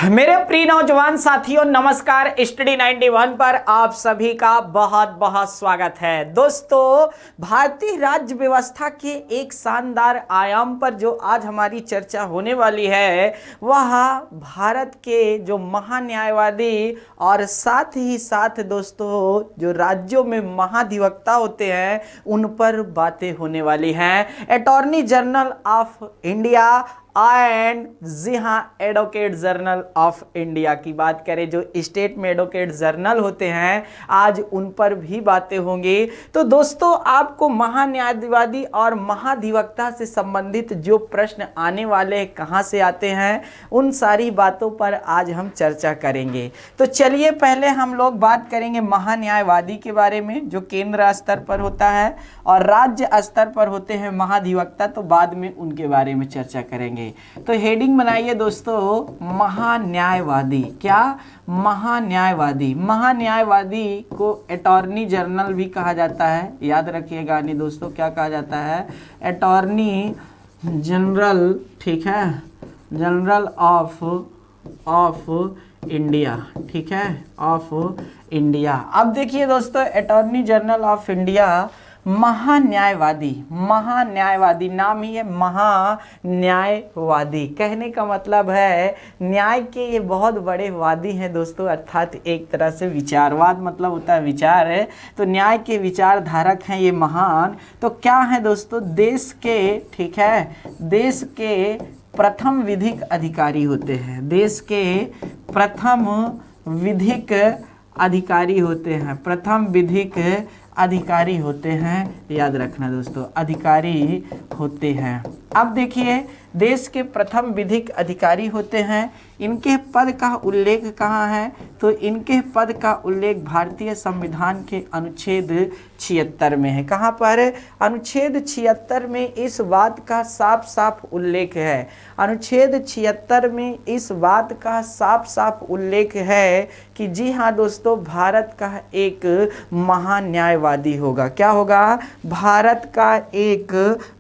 मेरे प्रिय नौजवान साथियों, नमस्कार। स्टडी 91 पर आप सभी का बहुत बहुत स्वागत है। दोस्तों, भारतीय राज्य व्यवस्था के एक शानदार आयाम पर जो आज हमारी चर्चा होने वाली है वह भारत के जो महान्यायवादी और साथ ही साथ दोस्तों जो राज्यों में महाधिवक्ता होते हैं उन पर बातें होने वाली हैं। Attorney general of India and जी हाँ, एडवोकेट जनरल ऑफ इंडिया की बात करें, जो स्टेट में एडवोकेट जनरल होते हैं, आज उन पर भी बातें होंगी। तो दोस्तों, आपको महान्यायवादी और महाधिवक्ता से संबंधित जो प्रश्न आने वाले हैं, कहाँ से आते हैं, उन सारी बातों पर आज हम चर्चा करेंगे। तो चलिए पहले हम लोग बात करेंगे महान्यायवादी के बारे में, जो केंद्र स्तर पर होता है, और राज्य स्तर पर होते हैं महाधिवक्ता, तो बाद में उनके बारे में चर्चा करेंगे। तो हेडिंग बनाइए दोस्तों, महान्यायवादी। क्या? महान्यायवादी। महान्यायवादी को अटॉर्नी जनरल भी कहा जाता है, याद रखिएगा नहीं दोस्तों, क्या कहा जाता है? अटॉर्नी जनरल, ठीक है, जनरल ऑफ इंडिया, ठीक है, ऑफ इंडिया। अब देखिए दोस्तों, अटॉर्नी जनरल ऑफ इंडिया महान्यायवादी। महान्यायवादी नाम ही है महान्यायवादी। कहने का मतलब है न्याय के ये बहुत बड़े वादी हैं दोस्तों, अर्थात एक तरह से विचारवाद मतलब होता है विचार है, तो न्याय के विचारधारक हैं ये महान। तो क्या है दोस्तों? देश के, ठीक है, देश के प्रथम विधिक अधिकारी होते हैं। देश के प्रथम विधिक अधिकारी होते हैं, प्रथम विधिक अधिकारी होते हैं, याद रखना दोस्तों, अधिकारी होते हैं। अब देखिए, देश के प्रथम विधिक अधिकारी होते हैं, इनके पद का उल्लेख कहाँ है? तो इनके पद का उल्लेख भारतीय संविधान के अनुच्छेद 76 में है। कहाँ पर? अनुच्छेद 76 में इस बात का साफ साफ उल्लेख है। अनुच्छेद 76 में इस बात का साफ साफ उल्लेख है कि जी हाँ दोस्तों, भारत का एक महान्यायवादी होगा। क्या होगा? भारत का एक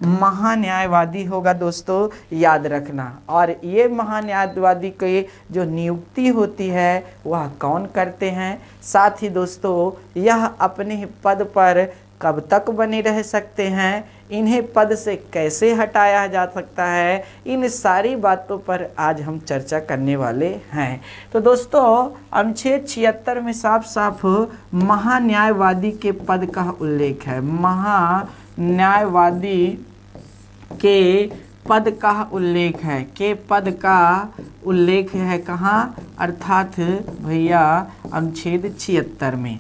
महान्यायवादी होगा दोस्तों, याद रखना। और ये महान्यायवादी की जो नियुक्ति होती है वह कौन करते हैं? साथ ही दोस्तों, यह अपने पद पर कब तक बने रह सकते हैं, इन्हें पद से कैसे हटाया जा सकता है, इन सारी बातों पर आज हम चर्चा करने वाले हैं। तो दोस्तों, अनुच्छेद 76 में साफ साफ महान्यायवादी के पद का उल्लेख है। महान्यायवादी के पद का उल्लेख है, के पद का उल्लेख है कहाँ? अर्थात भैया अनुच्छेद 76 में।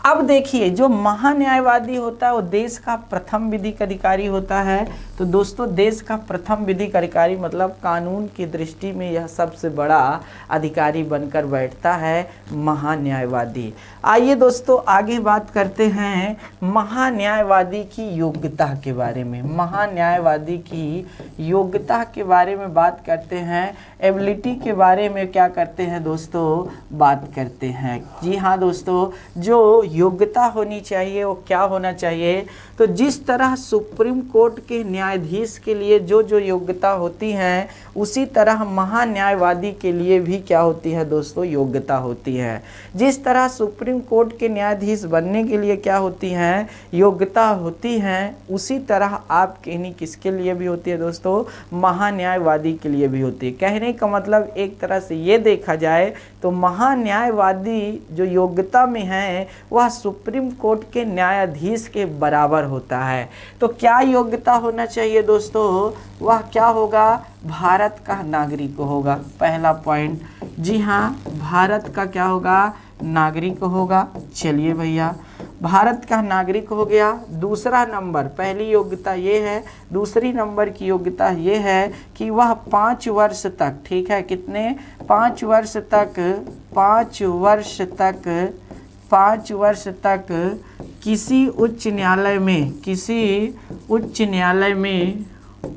अब देखिए, जो महान्यायवादी होता है वो देश का प्रथम विधिक अधिकारी होता है। तो दोस्तों, देश का प्रथम विधिक अधिकारी मतलब कानून की दृष्टि में यह सबसे बड़ा अधिकारी बनकर बैठता है महान्यायवादी। आइए दोस्तों, आगे बात करते हैं महान्यायवादी की योग्यता के बारे में। महान्यायवादी की योग्यता के बारे में बात करते हैं, एबिलिटी के बारे में क्या करते हैं दोस्तों? बात करते हैं। जी हाँ दोस्तों, जो योग्यता होनी चाहिए वो क्या होना चाहिए? तो जिस तरह सुप्रीम कोर्ट के न्यायाधीश के लिए जो जो योग्यता होती हैं, उसी तरह महान्यायवादी के लिए भी क्या होती है दोस्तों? योग्यता होती है। जिस तरह सुप्रीम कोर्ट के न्यायाधीश बनने के लिए क्या होती हैं? योग्यता होती हैं, उसी तरह आपके नहीं किसके लिए भी होती है दोस्तों? महान्यायवादी के लिए भी होती है। कहने का मतलब एक तरह से ये देखा जाए तो महान्यायवादी जो योग्यता में है वह सुप्रीम कोर्ट के न्यायाधीश के बराबर होता है। तो क्या योग्यता होना चाहिए दोस्तों? वह क्या होगा? भारत का नागरिक होगा, पहला पॉइंट। जी हाँ, भारत का क्या होगा? नागरिक होगा। चलिए भैया, भारत का नागरिक हो गया। दूसरा नंबर, पहली योग्यता ये है, दूसरी नंबर की योग्यता ये है कि वह 5 वर्ष तक, ठीक है, कितने? 5 वर्ष तक, 5 वर्ष तक, 5 वर्ष तक किसी उच्च न्यायालय में, किसी उच्च न्यायालय में,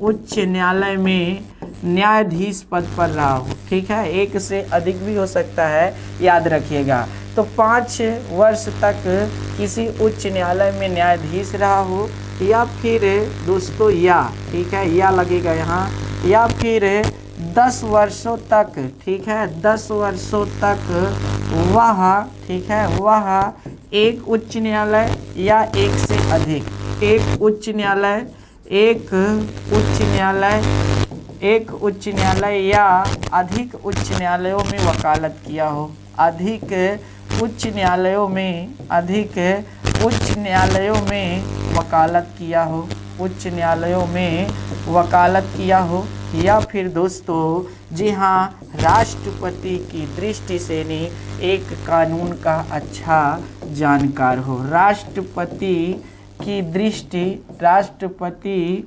उच्च न्यायालय में न्यायाधीश पद पर रहा हो। ठीक है, एक से अधिक भी हो सकता है, याद रखिएगा। तो 5 वर्ष तक किसी उच्च न्यायालय में न्यायाधीश रहा हो, या फिर दोस्तों या, ठीक है, या लगेगा यहाँ, या फिर 10 वर्षों तक, ठीक है, 10 वर्षों तक वह, ठीक है, वह एक उच्च न्यायालय या एक से अधिक, एक उच्च न्यायालय, एक उच्च न्यायालय या अधिक उच्च न्यायालयों में वकालत किया हो, अधिक उच्च न्यायालयों में, अधिक उच्च न्यायालयों में वकालत किया हो, उच्च न्यायालयों में वकालत किया हो, या फिर दोस्तों जी हाँ, राष्ट्रपति की दृष्टि से नहीं, एक कानून का अच्छा जानकार हो, राष्ट्रपति की दृष्टि, राष्ट्रपति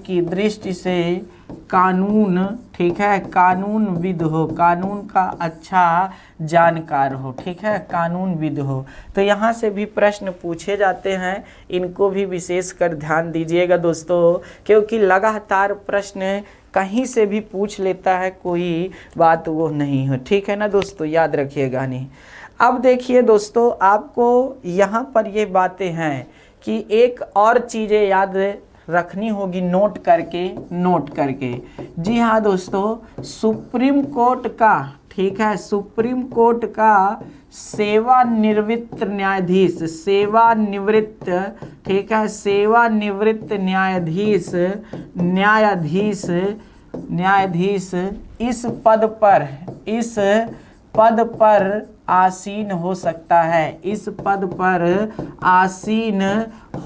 की दृष्टि से कानून, ठीक है, कानूनविद हो, कानून का अच्छा जानकार हो, ठीक है, कानूनविद हो। तो यहाँ से भी प्रश्न पूछे जाते हैं, इनको भी विशेष कर ध्यान दीजिएगा दोस्तों, क्योंकि लगातार प्रश्न कहीं से भी पूछ लेता है, कोई बात वो नहीं हो, ठीक है ना दोस्तों, याद रखिएगा नहीं। अब देखिए दोस्तों, आपको यहाँ पर ये बातें हैं कि एक और चीज़ें याद रखनी होगी, नोट करके। जी हाँ दोस्तों, सुप्रीम कोर्ट का, ठीक है, सुप्रीम कोर्ट का सेवानिवृत्त न्यायाधीश, सेवानिवृत्त, ठीक है, सेवानिवृत्त न्यायाधीश इस पद पर आसीन हो सकता है, इस पद पर आसीन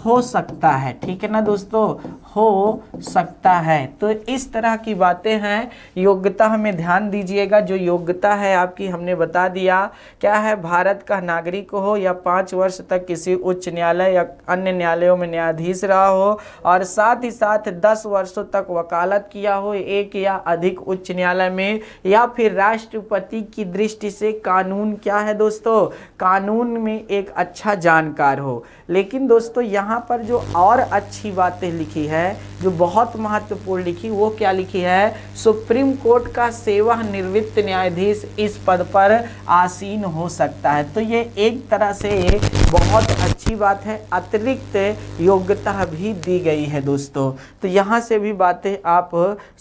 हो सकता है, ठीक है ना दोस्तों, हो सकता है। तो इस तरह की बातें हैं। योग्यता हमें ध्यान दीजिएगा, जो योग्यता है आपकी हमने बता दिया, क्या है, भारत का नागरिक हो या 5 वर्ष तक किसी उच्च न्यायालय या अन्य न्यायालयों में न्यायाधीश रहा हो, और साथ ही साथ 10 वर्षों तक वकालत किया हो एक या अधिक उच्च न्यायालय में, या फिर राष्ट्रपति की दृष्टि से कानून, क्या है दोस्तों, कानून में एक अच्छा जानकार हो। लेकिन दोस्तों यहाँ पर जो और अच्छी बातें लिखी है, जो बहुत महत्वपूर्ण लिखी, वो क्या लिखी है, सुप्रीम कोर्ट का सेवानिवृत्त न्यायाधीश इस पद पर आसीन हो सकता है। तो ये एक तरह से बहुत अच्छी बात है, अतिरिक्त योग्यता भी दी गई है दोस्तों। तो यहाँ से भी बातें आप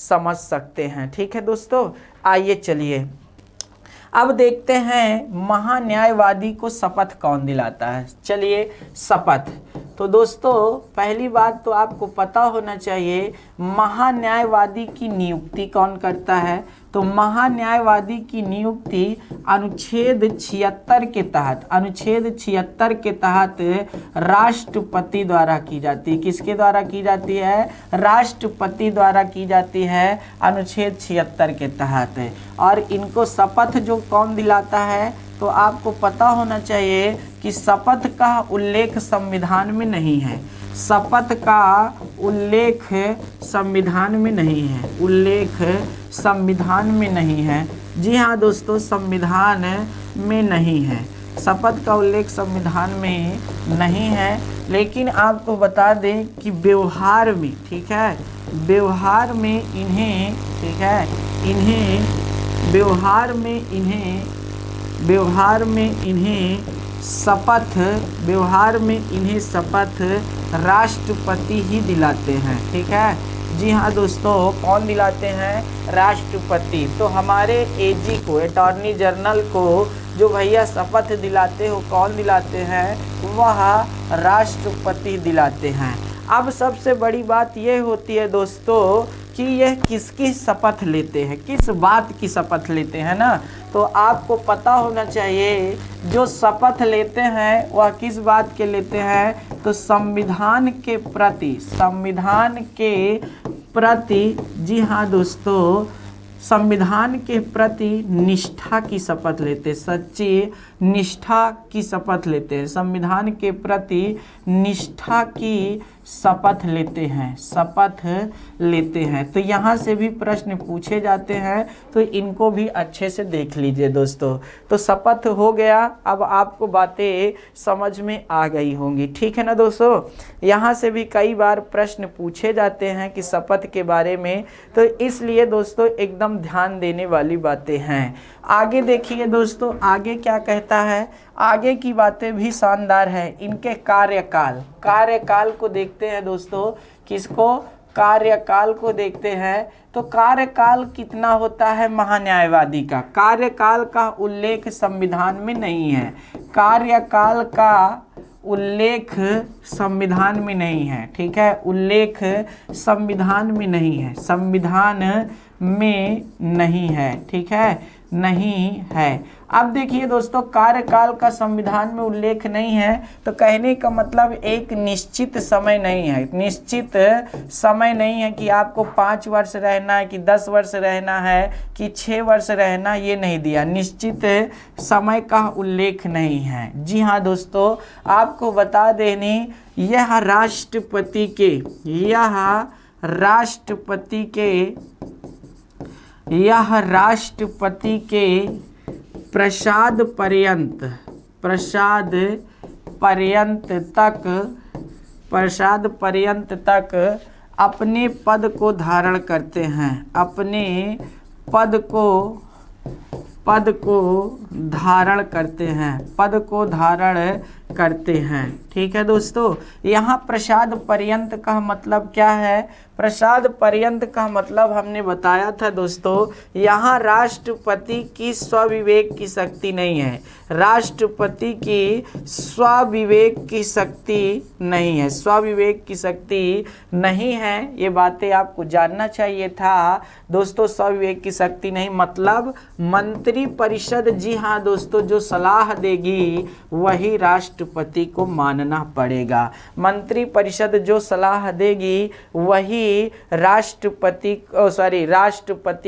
समझ सकते हैं, ठीक है दोस्तों। आइए चलिए अब देखते हैं महान्यायवादी को शपथ कौन दिलाता है। चलिए, शपथ, तो दोस्तों पहली बात तो आपको पता होना चाहिए महान्यायवादी की नियुक्ति कौन करता है। तो महान्यायवादी की नियुक्ति अनुच्छेद 76 के तहत, अनुच्छेद 76 के तहत राष्ट्रपति द्वारा की जाती है। किसके द्वारा की जाती है, राष्ट्रपति द्वारा की जाती है, अनुच्छेद 76 के तहत। और इनको शपथ जो कौन दिलाता है, तो आपको पता होना चाहिए कि शपथ का उल्लेख संविधान में नहीं है, शपथ का उल्लेख संविधान में नहीं है, उल्लेख संविधान में नहीं है। जी हाँ दोस्तों, संविधान में नहीं है, शपथ का उल्लेख संविधान में नहीं है। लेकिन आपको बता दें कि व्यवहार में, ठीक है, व्यवहार में इन्हें, ठीक है, इन्हें व्यवहार में इन्हें शपथ, व्यवहार में इन्हें शपथ राष्ट्रपति ही दिलाते हैं, ठीक है। जी हाँ दोस्तों, कौन दिलाते हैं, राष्ट्रपति। तो हमारे एजी को, अटॉर्नी जनरल को जो भैया शपथ दिलाते हो, कौन दिलाते हैं, वह राष्ट्रपति दिलाते हैं। अब सबसे बड़ी बात यह होती है दोस्तों कि यह किसकी शपथ लेते हैं, किस बात की शपथ लेते हैं ना। तो आपको पता होना चाहिए जो शपथ लेते हैं वह किस बात के लेते हैं, तो संविधान के प्रति, संविधान के प्रति, जी हाँ दोस्तों, संविधान के प्रति निष्ठा की शपथ लेते हैं, सच्ची निष्ठा की शपथ लेते हैं, संविधान के प्रति निष्ठा की शपथ लेते हैं, शपथ लेते हैं। तो यहाँ से भी प्रश्न पूछे जाते हैं, तो इनको भी अच्छे से देख लीजिए दोस्तों। तो शपथ हो गया, अब आपको बातें समझ में आ गई होंगी, ठीक है ना दोस्तों। यहाँ से भी कई बार प्रश्न पूछे जाते हैं कि शपथ के बारे में, तो इसलिए दोस्तों एकदम ध्यान देने वाली बातें हैं। आगे देखिए दोस्तों, आगे क्या कहता है, आगे की बातें भी शानदार है। इनके कार्यकाल, कार्यकाल को देखते हैं दोस्तों, किसको, कार्यकाल को देखते हैं। तो कार्यकाल कितना होता है महान्यायवादी का, कार्यकाल का उल्लेख संविधान में नहीं है, कार्यकाल का उल्लेख संविधान में नहीं है, ठीक है, उल्लेख संविधान में नहीं है, संविधान में नहीं है, ठीक है, नहीं है। अब देखिए दोस्तों, कार्यकाल का संविधान में उल्लेख नहीं है तो कहने का मतलब एक निश्चित समय नहीं है, निश्चित समय नहीं है कि आपको 5 वर्ष रहना है कि 10 वर्ष रहना है कि 6 वर्ष रहना, ये नहीं दिया, निश्चित समय का उल्लेख नहीं है। जी हाँ दोस्तों, आपको बता देने यह राष्ट्रपति के, यह राष्ट्रपति के प्रसाद पर्यंत तक अपने पद को धारण करते हैं, अपने पद को धारण करते हैं, पद को धारण करते हैं, ठीक है दोस्तों। यहाँ प्रसाद पर्यंत का मतलब क्या है, प्रसाद पर्यंत का मतलब हमने बताया था दोस्तों, यहाँ राष्ट्रपति की स्वविवेक की शक्ति नहीं है, राष्ट्रपति की स्वविवेक की शक्ति नहीं है, स्वविवेक की शक्ति नहीं है, ये बातें आपको जानना चाहिए था दोस्तों। स्वविवेक की शक्ति नहीं मतलब मंत्री परिषद, जी हाँ दोस्तों, जो सलाह देगी वही राष्ट्रपति को मानना पड़ेगा, मंत्री परिषद जो सलाह देगी वही राष्ट्रपति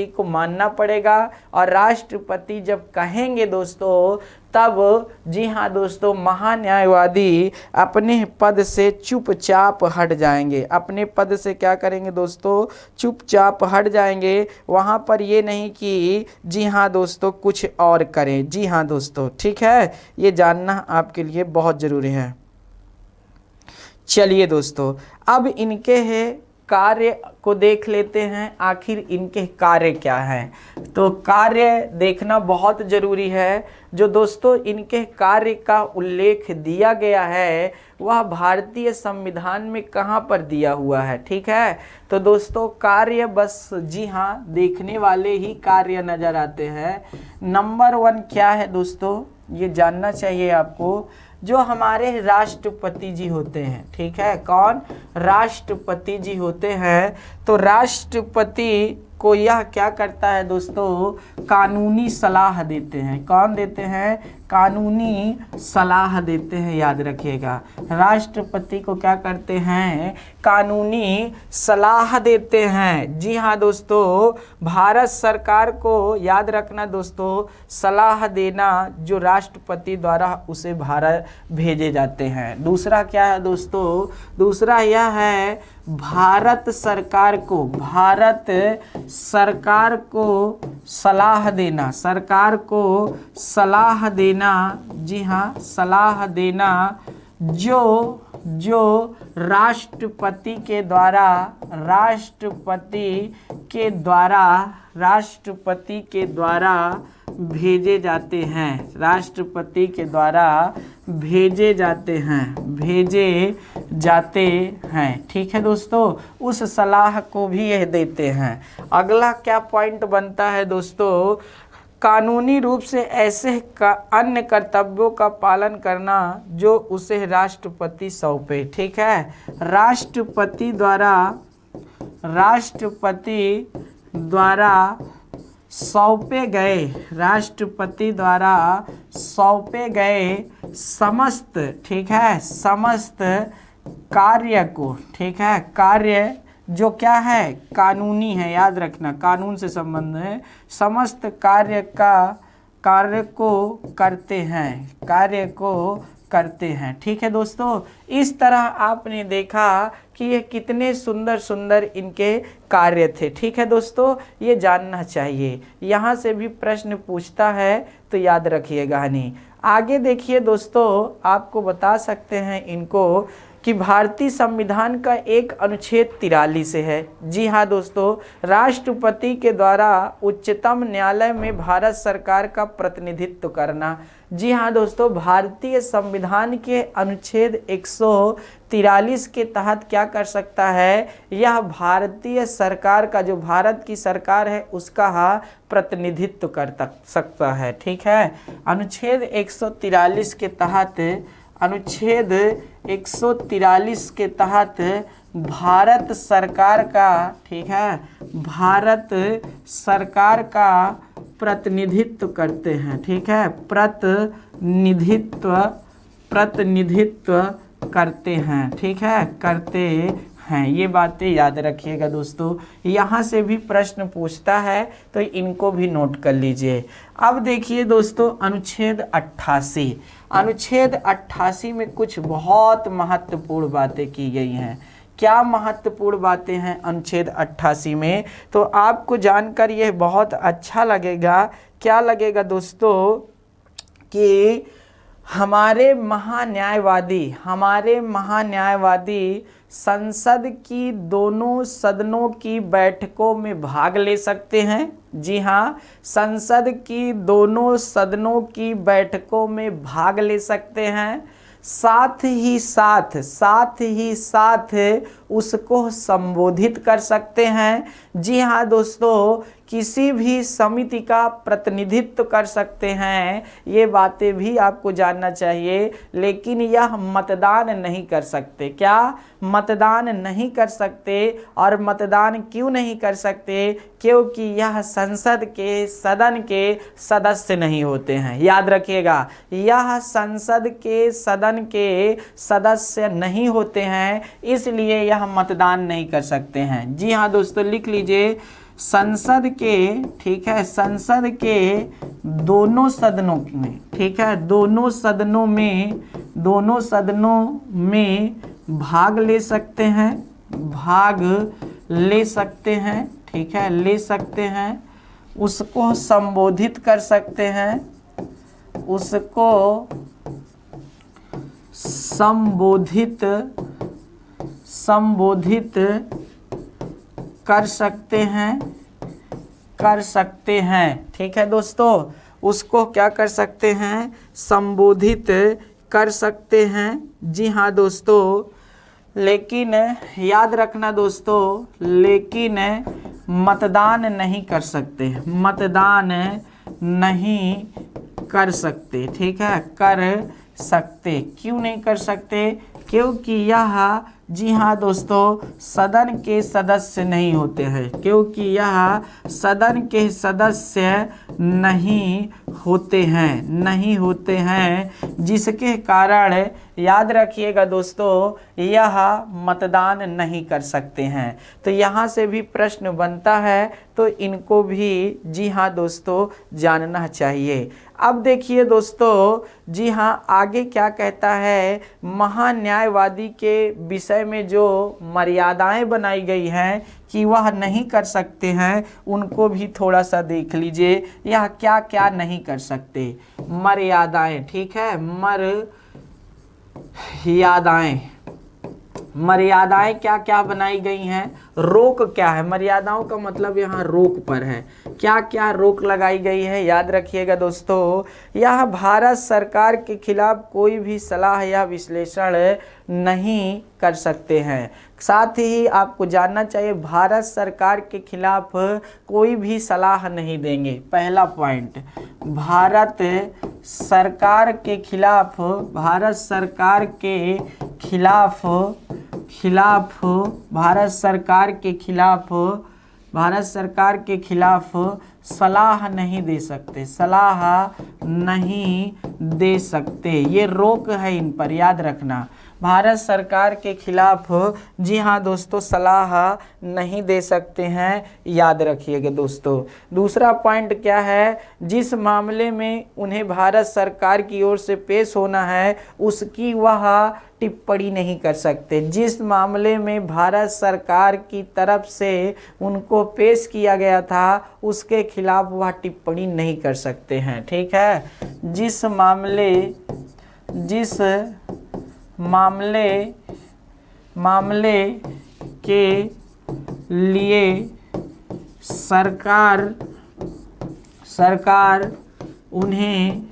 को मानना पड़ेगा। और राष्ट्रपति जब कहेंगे दोस्तों तब, जी हाँ दोस्तों, महान्यायवादी अपने पद से चुपचाप हट जाएंगे, अपने पद से क्या करेंगे दोस्तों, चुपचाप हट जाएंगे। वहाँ पर ये नहीं कि जी हाँ दोस्तों कुछ और करें, जी हाँ दोस्तों, ठीक है, ये जानना आपके लिए बहुत ज़रूरी है। चलिए दोस्तों, अब इनके है कार्य को देख लेते हैं, आखिर इनके कार्य क्या हैं। तो कार्य देखना बहुत ज़रूरी है। जो दोस्तों इनके कार्य का उल्लेख दिया गया है वह भारतीय संविधान में कहाँ पर दिया हुआ है, ठीक है। तो दोस्तों कार्य बस, जी हाँ, देखने वाले ही कार्य नज़र आते हैं। नंबर 1 क्या है दोस्तों, ये जानना चाहिए आपको। जो हमारे राष्ट्रपति जी होते हैं, ठीक है, कौन, राष्ट्रपति जी होते हैं। तो राष्ट्रपति को यह क्या करता है दोस्तों, कानूनी सलाह देते हैं। कौन देते हैं, कानूनी सलाह देते हैं, याद रखिएगा। राष्ट्रपति को क्या करते हैं, कानूनी सलाह देते हैं। जी हाँ दोस्तों, भारत सरकार को याद रखना दोस्तों, सलाह देना जो राष्ट्रपति द्वारा उसे भारत भेजे जाते हैं। दूसरा क्या है दोस्तों, दूसरा यह है भारत सरकार को सलाह देना, सरकार को सलाह देना, जी हाँ, सलाह देना जो राष्ट्रपति के द्वारा भेजे जाते हैं, राष्ट्रपति के द्वारा भेजे जाते हैं, ठीक है दोस्तों। उस सलाह को भी यह देते हैं। अगला क्या पॉइंट बनता है दोस्तों, कानूनी रूप से ऐसे अन्य कर्तव्यों का पालन करना जो उसे राष्ट्रपति सौंपे, ठीक है। राष्ट्रपति द्वारा सौंपे गए समस्त, ठीक है, समस्त कार्य को, ठीक है, कार्य जो क्या है, कानूनी है, याद रखना, कानून से संबंध है, समस्त कार्य को करते हैं, ठीक है दोस्तों। इस तरह आपने देखा कि ये कितने सुंदर सुंदर इनके कार्य थे, ठीक है दोस्तों, ये जानना चाहिए। यहाँ से भी प्रश्न पूछता है तो याद रखिएगा नहीं। आगे देखिए दोस्तों, आपको बता सकते हैं इनको कि भारतीय संविधान का एक अनुच्छेद 43 है। जी हाँ दोस्तों, राष्ट्रपति के द्वारा उच्चतम न्यायालय में भारत सरकार का प्रतिनिधित्व करना। जी हाँ दोस्तों, भारतीय संविधान के अनुच्छेद 143 के तहत क्या कर सकता है, यह भारतीय सरकार का, जो भारत की सरकार है उसका प्रतिनिधित्व कर सकता है। ठीक है, अनुच्छेद 143 के तहत, अनुच्छेद 143 के तहत भारत सरकार का, ठीक है, भारत सरकार का प्रतिनिधित्व करते हैं। ठीक है, प्रतिनिधित्व करते हैं। ठीक है, करते हैं, ये बातें याद रखिएगा दोस्तों। यहाँ से भी प्रश्न पूछता है तो इनको भी नोट कर लीजिए। अब देखिए दोस्तों, अनुच्छेद 88, अनुच्छेद 88 में कुछ बहुत महत्वपूर्ण बातें की गई हैं। क्या महत्वपूर्ण बातें हैं अनुच्छेद 88 में, तो आपको जानकर यह बहुत अच्छा लगेगा। क्या लगेगा दोस्तों, कि हमारे महान्यायवादी संसद की दोनों सदनों की बैठकों में भाग ले सकते हैं। जी हाँ, संसद की दोनों सदनों की बैठकों में भाग ले सकते हैं। साथ ही साथ उसको संबोधित कर सकते हैं। जी हाँ दोस्तों, किसी भी समिति का प्रतिनिधित्व कर सकते हैं। ये बातें भी आपको जानना चाहिए, लेकिन यह मतदान नहीं कर सकते। क्या मतदान नहीं कर सकते? और मतदान क्यों नहीं कर सकते? क्योंकि यह संसद के सदन के सदस्य नहीं होते हैं। याद रखिएगा, यह संसद के सदन के सदस्य नहीं होते हैं, इसलिए यह मतदान नहीं कर सकते हैं। जी हाँ दोस्तों, लिख लीजिए, संसद के, ठीक है, संसद के दोनों सदनों में, ठीक है, दोनों सदनों में भाग ले सकते हैं, भाग ले सकते हैं। ठीक है, ले सकते हैं, उसको संबोधित कर सकते हैं, उसको संबोधित कर सकते हैं। ठीक है दोस्तों, उसको क्या कर सकते हैं, संबोधित कर सकते हैं। जी हाँ दोस्तों, लेकिन याद रखना दोस्तों, लेकिन मतदान नहीं कर सकते, मतदान नहीं कर सकते। ठीक है, कर सकते, क्यों नहीं कर सकते? क्योंकि यह, जी हाँ दोस्तों, सदन के सदस्य नहीं होते हैं, क्योंकि यह सदन के सदस्य नहीं होते हैं, जिसके कारण याद रखिएगा दोस्तों, यह मतदान नहीं कर सकते हैं। तो यहाँ से भी प्रश्न बनता है, तो इनको भी, जी हाँ दोस्तों, जानना चाहिए। अब देखिए दोस्तों, जी हाँ, आगे क्या कहता है, महान्यायवादी के विषय में जो मर्यादाएं बनाई गई हैं कि वह नहीं कर सकते हैं, उनको भी थोड़ा सा देख लीजिए। यह क्या क्या नहीं कर सकते, मर्यादाएं। ठीक है, मर्यादाएं क्या क्या बनाई गई हैं? रोक क्या है? मर्यादाओं का मतलब यहाँ रोक पर है। क्या क्या रोक लगाई गई है? याद रखिएगा दोस्तों, यह भारत सरकार के खिलाफ कोई भी सलाह या विश्लेषण नहीं कर सकते हैं। साथ ही आपको जानना चाहिए, भारत सरकार के खिलाफ कोई भी सलाह नहीं देंगे। पहला पॉइंट, भारत सरकार के खिलाफ, भारत सरकार के खिलाफ, भारत सरकार के खिलाफ सलाह नहीं दे सकते, सलाह नहीं दे सकते। ये रोक है इन पर, याद रखना। भारत सरकार के खिलाफ, जी हाँ दोस्तों, सलाह नहीं दे सकते हैं, याद रखिएगा दोस्तों। दूसरा पॉइंट क्या है, जिस मामले में उन्हें भारत सरकार की ओर से पेश होना है उसकी वह टिप्पणी नहीं कर सकते। जिस मामले में भारत सरकार की तरफ से उनको पेश किया गया था उसके खिलाफ वह टिप्पणी नहीं कर सकते हैं। ठीक है, जिस मामले मामले के लिए सरकार उन्हें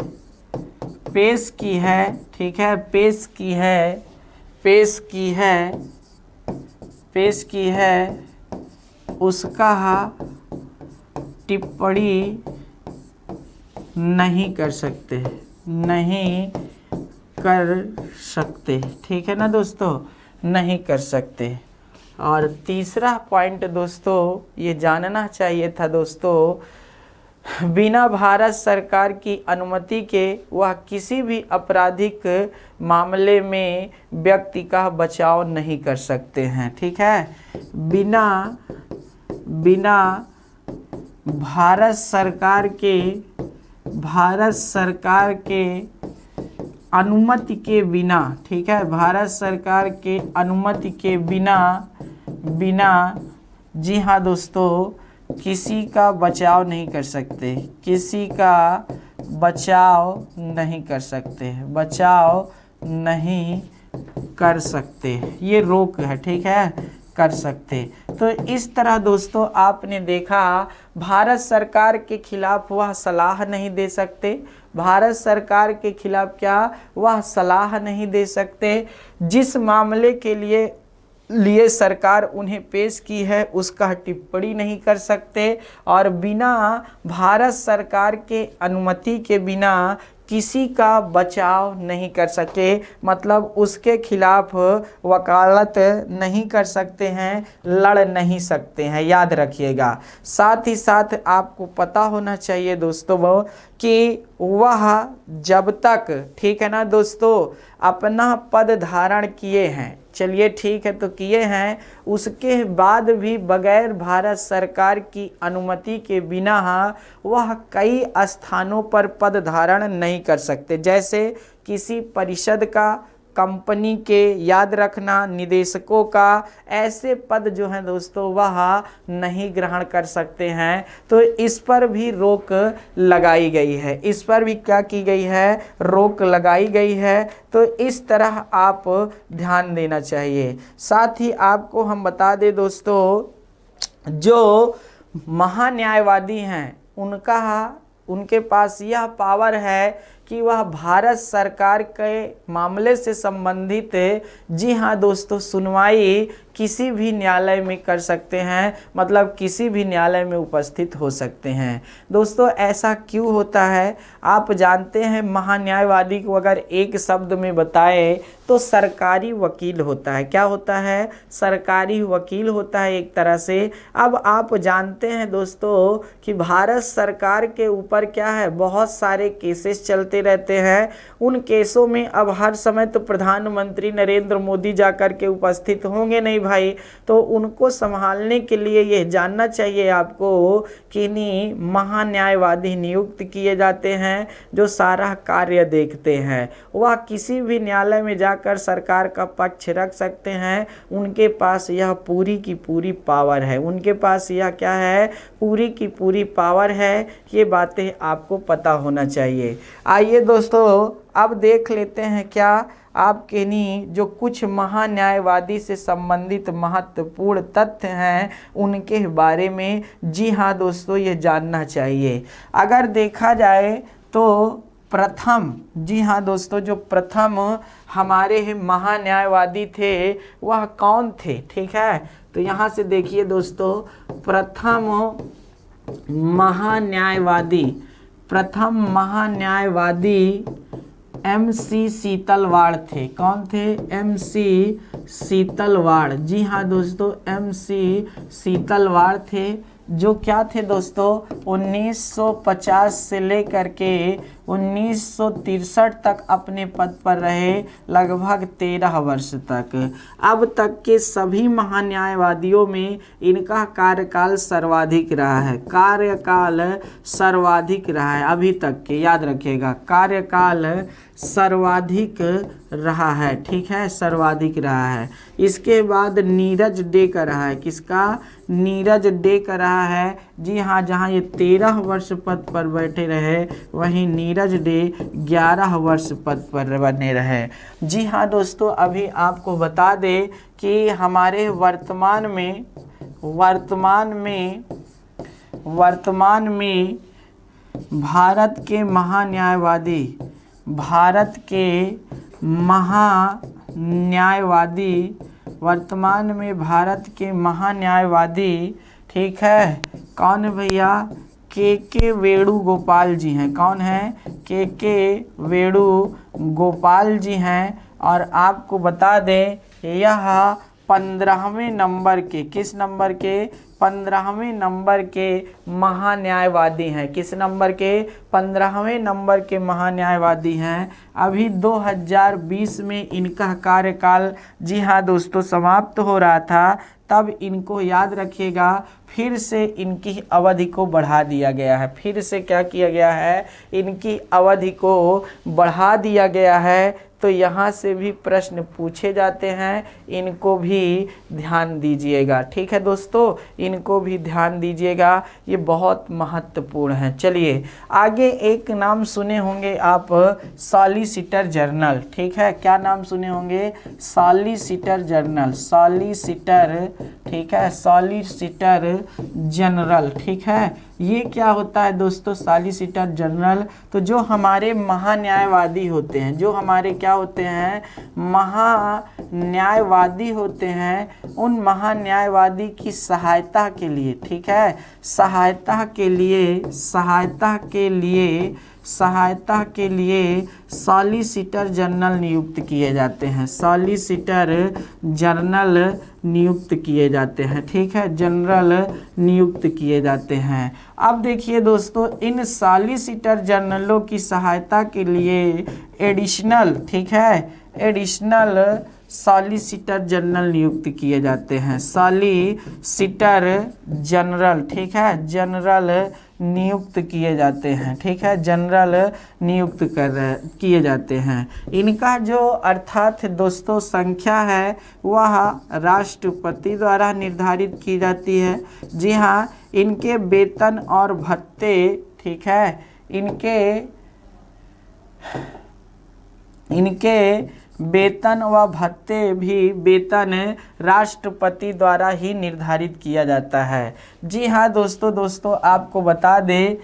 पेश की है, ठीक है, पेश की है उसका टिप्पणी नहीं कर सकते, ठीक है ना दोस्तों, नहीं कर सकते। और तीसरा पॉइंट दोस्तों ये जानना चाहिए था दोस्तों, बिना भारत सरकार की अनुमति के वह किसी भी आपराधिक मामले में व्यक्ति का बचाव नहीं कर सकते हैं, ठीक है। बिना भारत सरकार के अनुमति के बिना, ठीक है, भारत सरकार के अनुमति के बिना जी हाँ दोस्तों, किसी का बचाव नहीं कर सकते, किसी का बचाव नहीं कर सकते, ये रोक है, ठीक है, कर सकते। तो इस तरह दोस्तों आपने देखा भारत सरकार के खिलाफ वह सलाह नहीं दे सकते, भारत सरकार के खिलाफ क्या वह सलाह नहीं दे सकते, जिस मामले के लिए सरकार उन्हें पेश की है उसका टिप्पणी नहीं कर सकते, और बिना भारत सरकार के अनुमति के बिना किसी का बचाव नहीं कर सके, मतलब उसके खिलाफ वकालत नहीं कर सकते हैं, लड़ नहीं सकते हैं, याद रखिएगा। साथ ही साथ आपको पता होना चाहिए दोस्तों कि वह जब तक, ठीक है ना दोस्तों, अपना पद धारण किए हैं, चलिए ठीक है तो किए हैं, उसके बाद भी बगैर भारत सरकार की अनुमति के बिना वह कई स्थानों पर पद धारण नहीं कर सकते, जैसे किसी परिषद का, कंपनी के, याद रखना निदेशकों का, ऐसे पद जो हैं दोस्तों वह नहीं ग्रहण कर सकते हैं। तो इस पर भी रोक लगाई गई है, इस पर भी क्या की गई है, रोक लगाई गई है। तो इस तरह आप ध्यान देना चाहिए। साथ ही आपको हम बता दें दोस्तों, जो महान्यायवादी हैं उनके पास यह पावर है कि वह भारत सरकार के मामले से संबंधित, जी हाँ दोस्तों, सुनवाई किसी भी न्यायालय में कर सकते हैं, मतलब किसी भी न्यायालय में उपस्थित हो सकते हैं। दोस्तों ऐसा क्यों होता है आप जानते हैं, महान्यायवादी को अगर एक शब्द में बताए तो सरकारी वकील होता है। क्या होता है, सरकारी वकील होता है एक तरह से। अब आप जानते हैं दोस्तों कि भारत सरकार के ऊपर क्या है, बहुत सारे केसेस चलते रहते हैं। उन केसों में अब हर समय तो प्रधानमंत्री नरेंद्र मोदी जाकर के उपस्थित होंगे नहीं भाई, तो उनको संभालने के लिए यह जानना चाहिए आपको कि नहीं महान्यायवादी नियुक्त किए जाते हैं जो सारा कार्य देखते हैं। वह किसी भी न्यायालय में जाकर सरकार का पक्ष रख सकते हैं, उनके पास यह पूरी की पूरी पावर है, उनके पास यह क्या है, पूरी की पूरी पावर है। ये बातें आपको पता होना चाहिए। आइए दोस्तों अब देख लेते हैं क्या आपके नहीं जो कुछ महान्यायवादी से संबंधित महत्वपूर्ण तथ्य हैं उनके बारे में। जी हाँ दोस्तों, ये जानना चाहिए। अगर देखा जाए तो प्रथम, जी हाँ दोस्तों, जो प्रथम हमारे महान्यायवादी थे वह कौन थे, ठीक है। तो यहाँ से देखिए दोस्तों, प्रथम महान्यायवादी MC सीतलवाड़ थे। कौन थे, MC सीतलवाड़। जी हाँ दोस्तों, MC सीतलवाड़ थे, जो क्या थे दोस्तों, 1950 से लेकर के 1963 तक अपने पद पर रहे, लगभग 13 वर्ष तक। अब तक के सभी महान्यायवादियों में इनका कार्यकाल सर्वाधिक रहा है, कार्यकाल सर्वाधिक रहा है अभी तक के, याद रखिएगा, कार्यकाल सर्वाधिक रहा है, ठीक है, सर्वाधिक रहा है। इसके बाद नीरज डे का रहा है, किसका, नीरज डे का रहा है, जी हाँ, जहाँ ये 13 वर्ष पद पर बैठे रहे वहीं नीरज डे 11 वर्ष पद पर बने रहे। जी हाँ दोस्तों, अभी आपको बता दें कि हमारे वर्तमान में भारत के महान्यायवादी ठीक है, कौन है भैया? के वेणुगोपाल जी हैं। कौन है? के वेणुगोपाल जी हैं। और आपको बता दें यह 15वें नंबर के, किस नंबर के? 15वें नंबर के महान्यायवादी हैं। किस नंबर के? 15वें नंबर के महान्यायवादी हैं। अभी 2020 में इनका कार्यकाल जी हाँ दोस्तों समाप्त हो रहा था, तब इनको याद रखिएगा फिर से इनकी अवधि को बढ़ा दिया गया है। फिर से क्या किया गया है? इनकी अवधि को बढ़ा दिया गया है। तो यहाँ से भी प्रश्न पूछे जाते हैं, इनको भी ध्यान दीजिएगा। ठीक है दोस्तों, इनको भी ध्यान दीजिएगा, ये बहुत महत्वपूर्ण है। चलिए आगे एक नाम सुने होंगे आप, सॉलिसिटर जनरल। ठीक है, क्या नाम सुने होंगे? सॉलिसिटर जनरल, ठीक है, सॉलिसिटर जनरल। ठीक है, ये क्या होता है दोस्तों? Solicitor general. तो जो हमारे महान्यायवादी होते हैं, जो हमारे क्या होते हैं? महान्यायवादी होते हैं, उन महान्यायवादी की सहायता के लिए, ठीक है, सहायता के लिए सॉलिसिटर जनरल नियुक्त किए जाते हैं। सॉलिसिटर जनरल नियुक्त किए जाते हैं। ठीक है, जनरल नियुक्त किए जाते हैं। अब देखिए दोस्तों, इन सॉलिसिटर जनरलों की सहायता के लिए एडिशनल, ठीक है, एडिशनल सॉलिसिटर जनरल नियुक्त किए जाते हैं। सॉलिसिटर जनरल, ठीक है, जनरल नियुक्त किए जाते हैं। ठीक है, जनरल नियुक्त किए जाते हैं। इनका जो अर्थात दोस्तों संख्या है वह राष्ट्रपति द्वारा निर्धारित की जाती है। जी हाँ, इनके वेतन और भत्ते, ठीक है, इनके वेतन व भत्ते भी वेतन राष्ट्रपति द्वारा ही निर्धारित किया जाता है। जी हाँ दोस्तों आपको बता दें,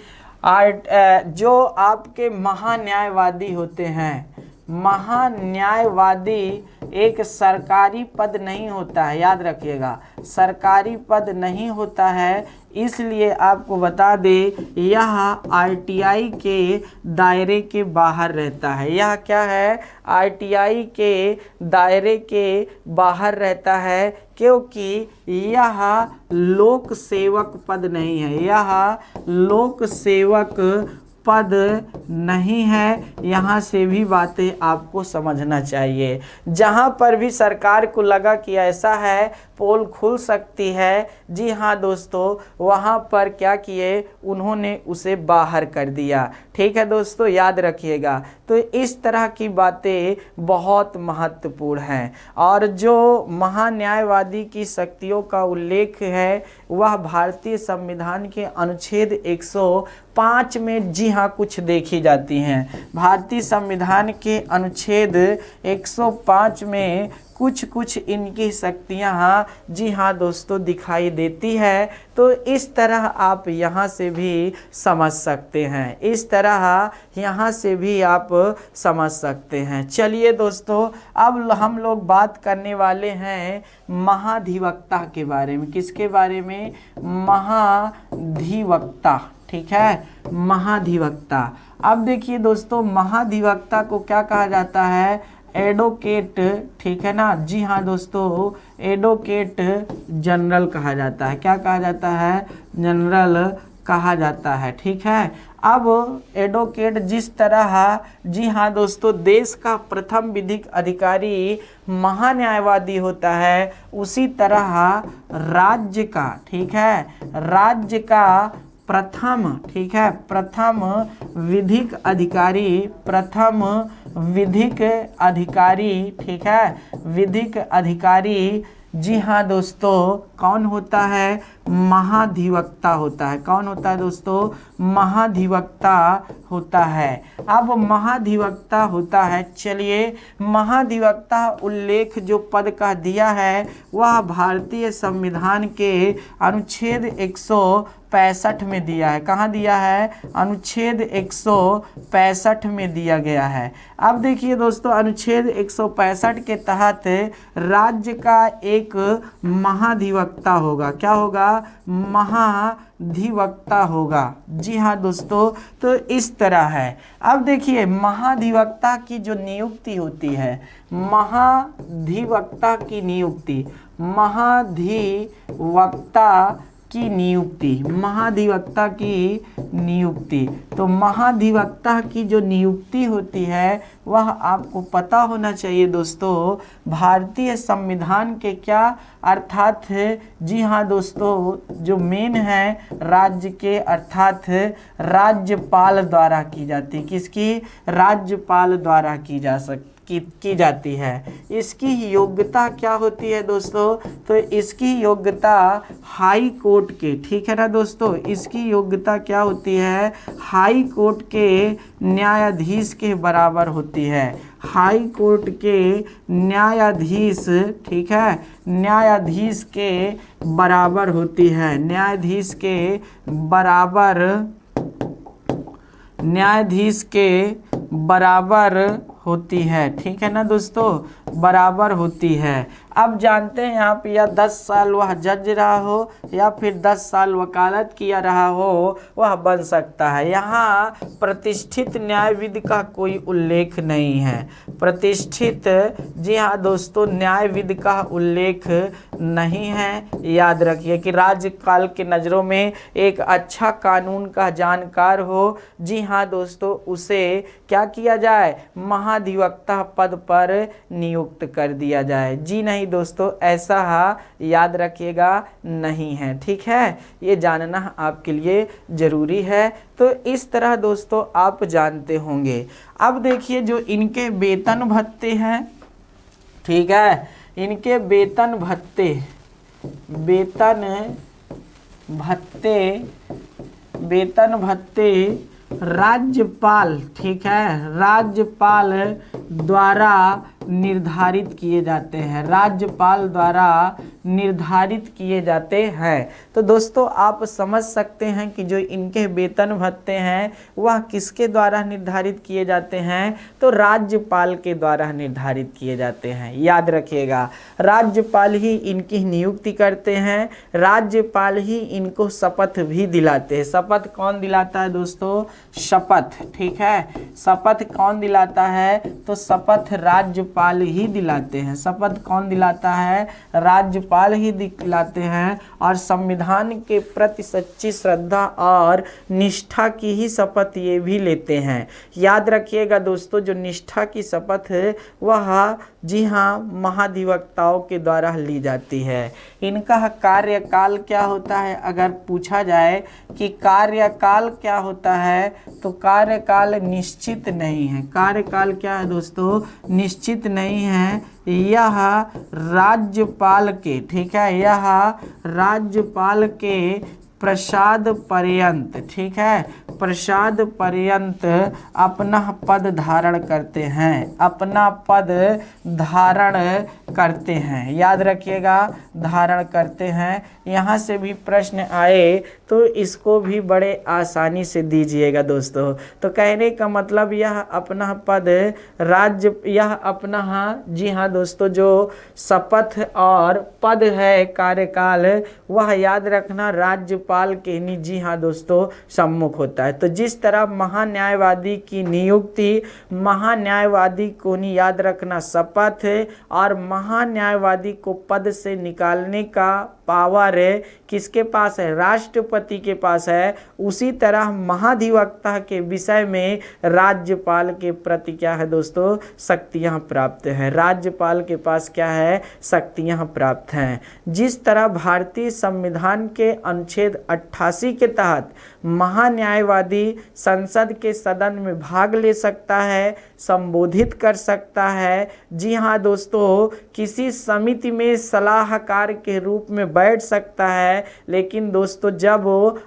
जो आपके महान्यायवादी होते हैं, महान्यायवादी एक सरकारी पद नहीं होता है, याद रखिएगा, सरकारी पद नहीं होता है। इसलिए आपको बता दें यह आरटीआई के दायरे के बाहर रहता है। यह क्या है? आरटीआई के दायरे के बाहर रहता है, क्योंकि यह लोक सेवक पद नहीं है। यह लोक सेवक पद नहीं है। यहाँ से भी बातें आपको समझना चाहिए। जहाँ पर भी सरकार को लगा कि ऐसा है, पोल खुल सकती है, जी हाँ दोस्तों, वहाँ पर क्या किए? उन्होंने उसे बाहर कर दिया। ठीक है दोस्तों, याद रखिएगा। तो इस तरह की बातें बहुत महत्वपूर्ण हैं। और जो महान्यायवादी की शक्तियों का उल्लेख है वह भारतीय संविधान के अनुच्छेद 105 में जी हाँ कुछ देखी जाती हैं। भारतीय संविधान के अनुच्छेद 105 में कुछ इनकी शक्तियाँ जी हाँ दोस्तों दिखाई देती है। तो इस तरह आप यहाँ से भी समझ सकते हैं, इस तरह यहाँ से भी आप समझ सकते हैं। चलिए दोस्तों, अब हम लोग बात करने वाले हैं महाधिवक्ता के बारे में। किसके बारे में? महाधिवक्ता। ठीक है, महाधिवक्ता। अब देखिए दोस्तों, महाधिवक्ता को क्या कहा जाता है? एडवोकेट। ठीक है ना? जी हाँ दोस्तों, एडवोकेट जनरल कहा जाता है। क्या कहा जाता है? जनरल कहा जाता है। ठीक है, अब एडवोकेट जिस तरह जी हाँ दोस्तों देश का प्रथम विधिक अधिकारी महान्यायवादी होता है, उसी तरह राज्य का, ठीक है, राज्य का प्रथम, ठीक है, प्रथम विधिक अधिकारी, ठीक है, विधिक अधिकारी जी हाँ दोस्तों, कौन होता है? महाधिवक्ता होता है। कौन होता है दोस्तों? महाधिवक्ता होता है। अब महाधिवक्ता होता है, चलिए महाधिवक्ता उल्लेख जो पद का दिया है वह भारतीय संविधान के अनुच्छेद 165 में दिया है। कहाँ दिया है? अनुच्छेद 165 में दिया गया है। अब देखिए दोस्तों, अनुच्छेद 165 के तहत राज्य का एक महाधिवक्ता होगा। क्या होगा? महाधिवक्ता होगा। जी हाँ दोस्तों, तो इस तरह है। अब देखिए महाधिवक्ता की जो नियुक्ति होती है, महाधिवक्ता की नियुक्ति, महाधिवक्ता की नियुक्ति, महाधिवक्ता की नियुक्ति, तो महाधिवक्ता की जो नियुक्ति होती है वह आपको पता होना चाहिए दोस्तों, भारतीय संविधान के क्या अर्थात, जी हाँ दोस्तों, जो मेन है राज्य के अर्थात राज्यपाल द्वारा की जाती। किसकी? राज्यपाल द्वारा की जाती है। इसकी योग्यता क्या होती है दोस्तों? तो इसकी योग्यता हाई कोर्ट के, ठीक है ना दोस्तों, इसकी योग्यता क्या होती है? हाई कोर्ट के न्यायाधीश के बराबर होती है। हाई कोर्ट के न्यायाधीश, ठीक है, न्यायाधीश के बराबर होती है। न्यायाधीश के बराबर, न्यायाधीज के बराबर होती है, ठीक है ना दोस्तों, बराबर होती है। अब जानते हैं यहाँ पे या 10 साल वह जज रहा हो या फिर 10 साल वकालत किया रहा हो, वह बन सकता है। यहाँ प्रतिष्ठित न्यायविद का कोई उल्लेख नहीं है। प्रतिष्ठित, जी हाँ दोस्तों, न्यायविद का उल्लेख नहीं है। याद रखिए कि राज्यपाल के नज़रों में एक अच्छा कानून का जानकार हो, जी हाँ दोस्तों, उसे क्या किया जाए? महाधिवक्ता पद पर नियुक्त कर दिया जाए। जी नहीं दोस्तों, ऐसा याद रखिएगा नहीं है, ठीक है, ये जानना आपके लिए ज़रूरी है। तो इस तरह दोस्तों आप जानते होंगे। अब देखिए जो इनके वेतन भत्ते हैं, ठीक है, इनके वेतन भत्ते, वेतन भत्ते राज्यपाल, ठीक है, राज्यपाल द्वारा निर्धारित किए जाते हैं। राज्यपाल द्वारा निर्धारित किए जाते हैं। तो दोस्तों आप समझ सकते हैं कि जो इनके वेतन भत्ते हैं वह किसके द्वारा निर्धारित किए जाते हैं? तो राज्यपाल के द्वारा निर्धारित किए जाते हैं। याद रखिएगा, राज्यपाल ही इनकी नियुक्ति करते हैं, राज्यपाल ही इनको शपथ भी दिलाते हैं। शपथ कौन दिलाता है दोस्तों? शपथ, ठीक है, शपथ कौन दिलाता है? तो शपथ राज्यपाल ही दिलाते हैं। शपथ कौन दिलाता है? राज्यपाल ही दिलाते हैं। और संविधान के प्रति सच्ची श्रद्धा और निष्ठा की ही शपथ ये भी लेते हैं। याद रखिएगा दोस्तों, जो निष्ठा की शपथ है वह, जी हाँ, महाधिवक्ताओं के द्वारा ली जाती है। इनका कार्यकाल क्या होता है? अगर पूछा जाए कि कार्यकाल क्या होता है, तो कार्यकाल निश्चित नहीं है। कार्यकाल क्या है दोस्तों? निश्चित नहीं है। यह राज्यपाल के, ठीक है, यह राज्यपाल के प्रसाद पर्यंत, ठीक है, प्रसाद पर्यंत अपना पद धारण करते हैं। अपना पद धारण करते हैं। याद रखिएगा, धारण करते हैं। यहाँ से भी प्रश्न आए तो इसको भी बड़े आसानी से दीजिएगा दोस्तों। तो कहने का मतलब यह अपना पद यह अपना, जी हाँ दोस्तों, जो शपथ और पद है, कार्यकाल, वह याद रखना राज्यपाल के, जी हाँ दोस्तों, सम्मुख होता है। तो जिस तरह महान्यायवादी की नियुक्ति, महान्यायवादी को नहीं, याद रखना, शपथ, और महान्यायवादी को पद से निकालने का पावर किसके पास है? राष्ट्रपति के पास है। उसी तरह महाधिवक्ता के विषय में राज्यपाल के प्रति क्या है दोस्तों? शक्तियां प्राप्त हैं। राज्यपाल के पास क्या है? शक्तियां प्राप्त हैं। जिस तरह भारतीय संविधान के अनुच्छेद 88 के तहत महान्यायवादी संसद के सदन में भाग ले सकता है, संबोधित कर सकता है। जी हाँ दोस्तों, किसी समिति में सलाहकार के रूप में बैठ सकता है, लेकिन दोस्तों जब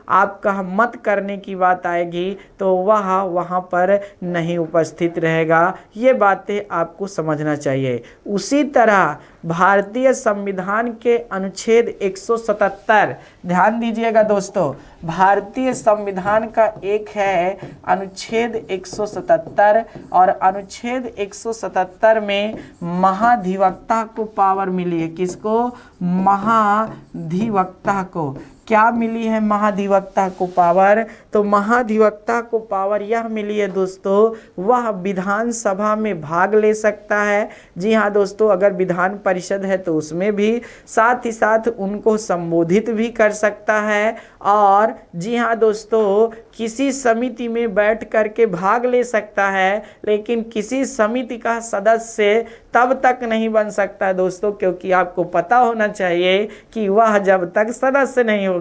आपका मत करने की बात आएगी तो वह वहाँ पर नहीं उपस्थित रहेगा। ये बातें आपको समझना चाहिए। उसी तरह भारतीय संविधान के अनुच्छेद 177, ध्यान दीजिएगा दोस्तों, भारतीय संविधान का एक है अनुच्छेद 177 और अनुच्छेद 177 में महाधिवक्ता को पावर मिली है। किसको? महाधिवक्ता को। क्या मिली है महाधिवक्ता को पावर? तो महाधिवक्ता को पावर यह मिली है दोस्तों, वह विधानसभा में भाग ले सकता है। जी हाँ दोस्तों, अगर विधान परिषद है तो उसमें भी, साथ ही साथ उनको संबोधित भी कर सकता है। और जी हाँ दोस्तों, किसी समिति में बैठ करके भाग ले सकता है, लेकिन किसी समिति का सदस्य तब तक नहीं बन सकता है दोस्तों, क्योंकि आपको पता होना चाहिए कि वह जब तक सदस्य नहीं होगा,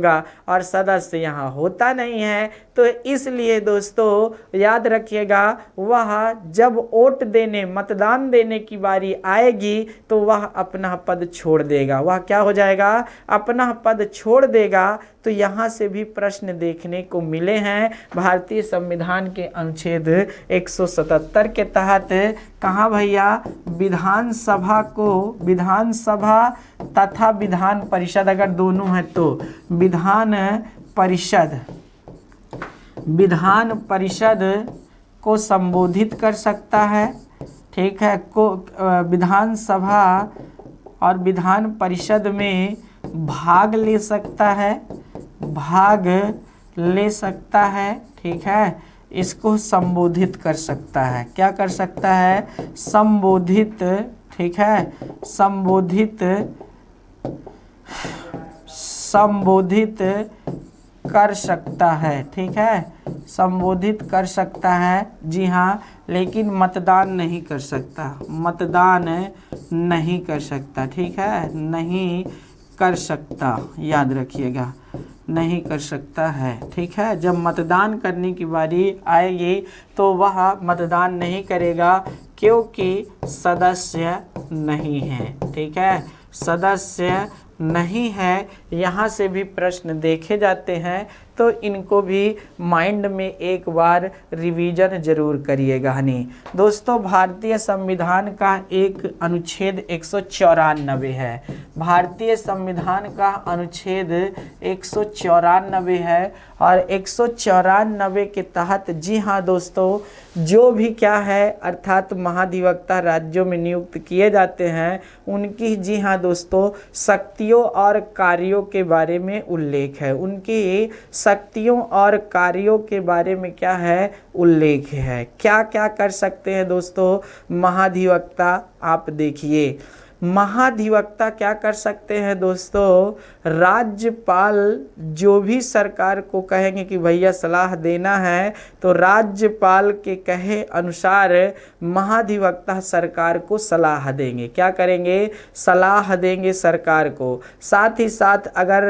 और सदस्य यहाँ होता नहीं है, तो इसलिए दोस्तों याद रखिएगा, वह जब वोट देने, मतदान देने की बारी आएगी तो वह अपना पद छोड़ देगा। वह क्या हो जाएगा? अपना पद छोड़ देगा। तो यहाँ से भी प्रश्न देखने को मिले हैं भारतीय संविधान के अनुच्छेद 177 के तहत। कहाँ भैया? विधानसभा को, विधानसभा तथा विधान परिषद अगर दोनों है तो विधान परिषद को संबोधित कर सकता है। ठीक है, को विधानसभा और विधान परिषद में भाग ले सकता है, भाग ले सकता है। ठीक है, इसको संबोधित कर सकता है। क्या कर सकता है? संबोधित। ठीक है, संबोधित कर सकता है। ठीक है, संबोधित कर सकता है। जी हाँ, लेकिन मतदान नहीं कर सकता, मतदान नहीं कर सकता। ठीक है, नहीं कर सकता, याद रखिएगा, नहीं कर सकता है। ठीक है, जब मतदान करने की बारी आएगी तो वह मतदान नहीं करेगा, क्योंकि सदस्य नहीं है। ठीक है, सदस्य नहीं है। यहाँ से भी प्रश्न देखे जाते हैं, तो इनको भी माइंड में एक बार रिवीजन जरूर करिएगा। हनी दोस्तों, भारतीय संविधान का एक अनुच्छेद 194 है। भारतीय संविधान का अनुच्छेद 194 है, और 194 के तहत जी हाँ दोस्तों, जो भी क्या है अर्थात महाधिवक्ता राज्यों में नियुक्त किए जाते हैं, उनकी जी हाँ दोस्तों शक्तियों और कार्यों के बारे में उल्लेख है। उनकी शक्तियों और कार्यों के बारे में क्या है? उल्लेख है। क्या क्या कर सकते हैं दोस्तों महाधिवक्ता? आप देखिए, महाधिवक्ता क्या कर सकते हैं दोस्तों? राज्यपाल जो भी सरकार को कहेंगे कि भैया सलाह देना है, तो राज्यपाल के कहे अनुसार महाधिवक्ता सरकार को सलाह देंगे। क्या करेंगे? सलाह देंगे सरकार को। साथ ही साथ अगर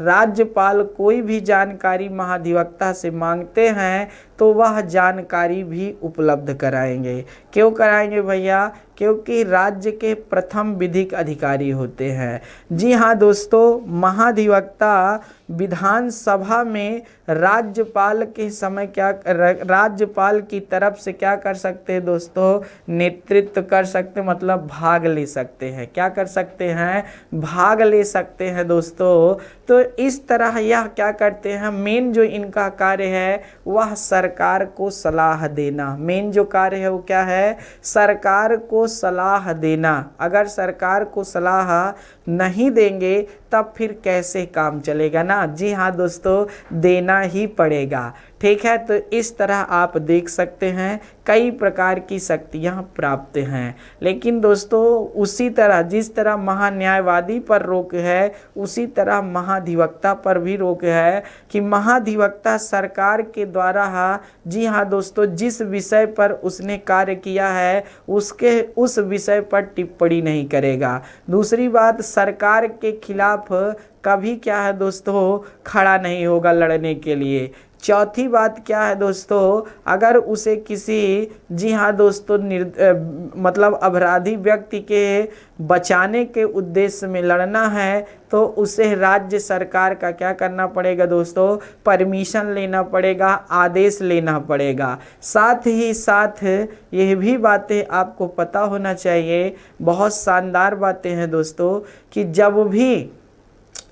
राज्यपाल कोई भी जानकारी महाधिवक्ता से मांगते हैं तो वह जानकारी भी उपलब्ध कराएंगे। क्यों कराएंगे भैया? क्योंकि राज्य के प्रथम विधिक अधिकारी होते हैं। जी हाँ दोस्तों, महाधिवक्ता विधानसभा में राज्यपाल के समय क्या, राज्यपाल की तरफ से क्या कर सकते हैं दोस्तों? नेतृत्व कर सकते, मतलब भाग ले सकते हैं। क्या कर सकते हैं? भाग ले सकते हैं दोस्तों। तो इस तरह यह क्या करते हैं, मेन जो इनका कार्य है वह सरकार को सलाह देना। मेन जो कार्य है वो क्या है? सरकार को सलाह देना। अगर सरकार को सलाह नहीं देंगे तब फिर कैसे काम चलेगा ना? जी हाँ दोस्तों, देना ही पड़ेगा। ठीक है, तो इस तरह आप देख सकते हैं कई प्रकार की शक्तियाँ प्राप्त हैं। लेकिन दोस्तों उसी तरह जिस तरह महान्यायवादी पर रोक है, उसी तरह महाधिवक्ता पर भी रोक है कि महाधिवक्ता सरकार के द्वारा, जी हाँ दोस्तों, जिस विषय पर उसने कार्य किया है उस विषय पर टिप्पणी नहीं करेगा। दूसरी बात, सरकार के खिलाफ कभी क्या है दोस्तों खड़ा नहीं होगा लड़ने के लिए। चौथी बात क्या है दोस्तों, अगर उसे किसी, जी हाँ दोस्तों, मतलब अपराधी व्यक्ति के बचाने के उद्देश्य में लड़ना है तो उसे राज्य सरकार का क्या करना पड़ेगा दोस्तों, परमिशन लेना पड़ेगा, आदेश लेना पड़ेगा। साथ ही साथ यह भी बातें आपको पता होना चाहिए, बहुत शानदार बातें हैं दोस्तों, कि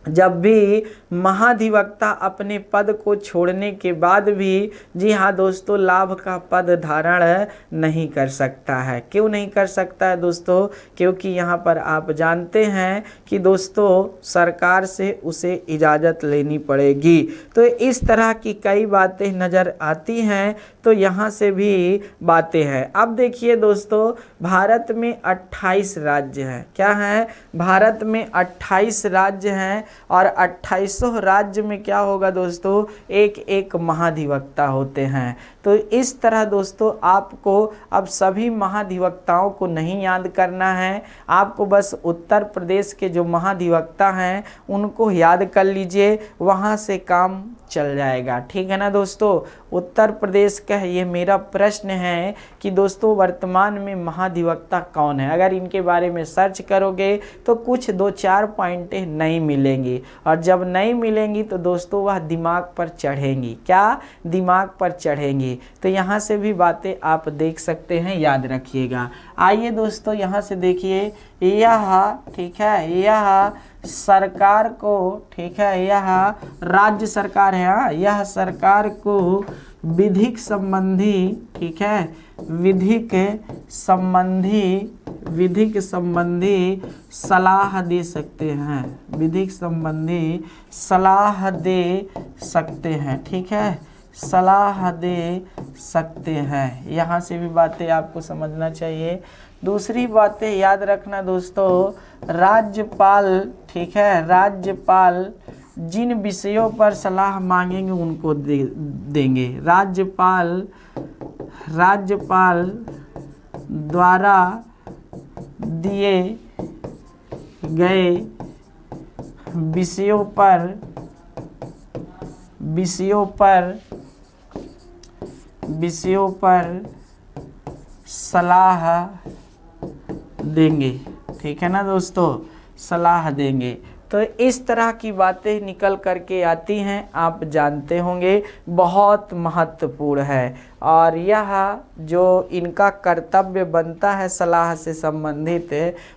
जब भी महाधिवक्ता अपने पद को छोड़ने के बाद भी, जी हाँ दोस्तों, लाभ का पद धारण नहीं कर सकता है। क्यों नहीं कर सकता है दोस्तों, क्योंकि यहाँ पर आप जानते हैं कि दोस्तों सरकार से उसे इजाज़त लेनी पड़ेगी। तो इस तरह की कई बातें नज़र आती हैं, तो यहाँ से भी बातें हैं। अब देखिए दोस्तों, भारत में 28 राज्य हैं। क्या हैं? भारत में 28 राज्य हैं और 2800 राज्य में क्या होगा दोस्तों, एक एक महाधिवक्ता होते हैं। तो इस तरह दोस्तों आपको अब सभी महाधिवक्ताओं को नहीं याद करना है, आपको बस उत्तर प्रदेश के जो महाधिवक्ता हैं उनको याद कर लीजिए, वहाँ से काम चल जाएगा। ठीक है ना दोस्तों। उत्तर प्रदेश का ये मेरा प्रश्न है कि दोस्तों वर्तमान में महाधिवक्ता कौन है। अगर इनके बारे में सर्च करोगे तो कुछ 2-4 पॉइंटें नहीं मिलेंगी, और जब नहीं मिलेंगी तो दोस्तों वह दिमाग पर चढ़ेंगी। क्या? दिमाग पर चढ़ेंगी। तो यहाँ से भी बातें आप देख सकते हैं, याद रखिएगा। आइए दोस्तों यहाँ से देखिए, यह, ठीक है, यह सरकार को, ठीक है, यह राज्य सरकार है, हाँ, यह सरकार को विधिक संबंधी, ठीक है, विधिक संबंधी सलाह दे सकते हैं, विधिक संबंधी सलाह दे सकते हैं, ठीक है, सलाह दे सकते हैं। यहाँ से भी बातें आपको समझना चाहिए। दूसरी बातें याद रखना दोस्तों, राज्यपाल, ठीक है, राज्यपाल जिन विषयों पर सलाह मांगेंगे उनको देंगे। राज्यपाल द्वारा दिए गए विषयों पर सलाह देंगे। ठीक है ना दोस्तों, सलाह देंगे। तो इस तरह की बातें निकल करके आती हैं, आप जानते होंगे, बहुत महत्वपूर्ण है। और यह जो इनका कर्तव्य बनता है सलाह से संबंधित,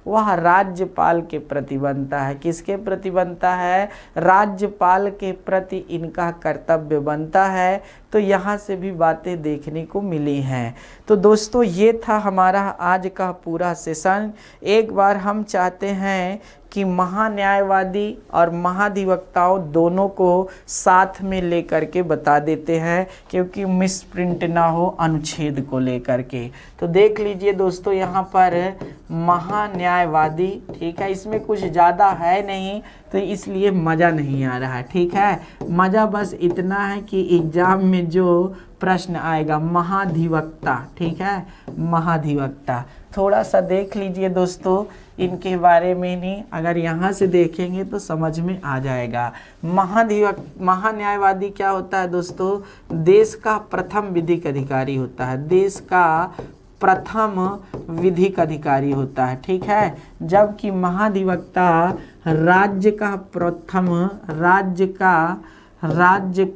वह राज्यपाल के प्रति बनता है। किसके प्रति बनता है? राज्यपाल के प्रति इनका कर्तव्य बनता है। तो यहाँ से भी बातें देखने को मिली हैं। तो दोस्तों ये था हमारा आज का पूरा सेशन। एक बार हम चाहते हैं कि महान्यायवादी और महाधिवक्ताओं दोनों को साथ में लेकर के बता देते हैं, क्योंकि मिसप्रिंट ना हो अनुच्छेद को लेकर के। तो देख लीजिए दोस्तों, यहाँ पर महान्यायवादी, ठीक है, इसमें कुछ ज़्यादा है नहीं, तो इसलिए मज़ा नहीं आ रहा है। ठीक है, मज़ा बस इतना है कि एग्ज़ाम में जो प्रश्न आएगा महाधिवक्ता, ठीक है, महाधिवक्ता, थोड़ा सा देख लीजिए दोस्तों इनके बारे में। नहीं, अगर यहाँ से देखेंगे तो समझ में आ जाएगा। महान्यायवादी क्या होता है दोस्तों? देश का प्रथम विधिक अधिकारी होता है, देश का प्रथम विधिक अधिकारी होता है। ठीक है, जबकि महाधिवक्ता राज्य का प्रथम, राज्य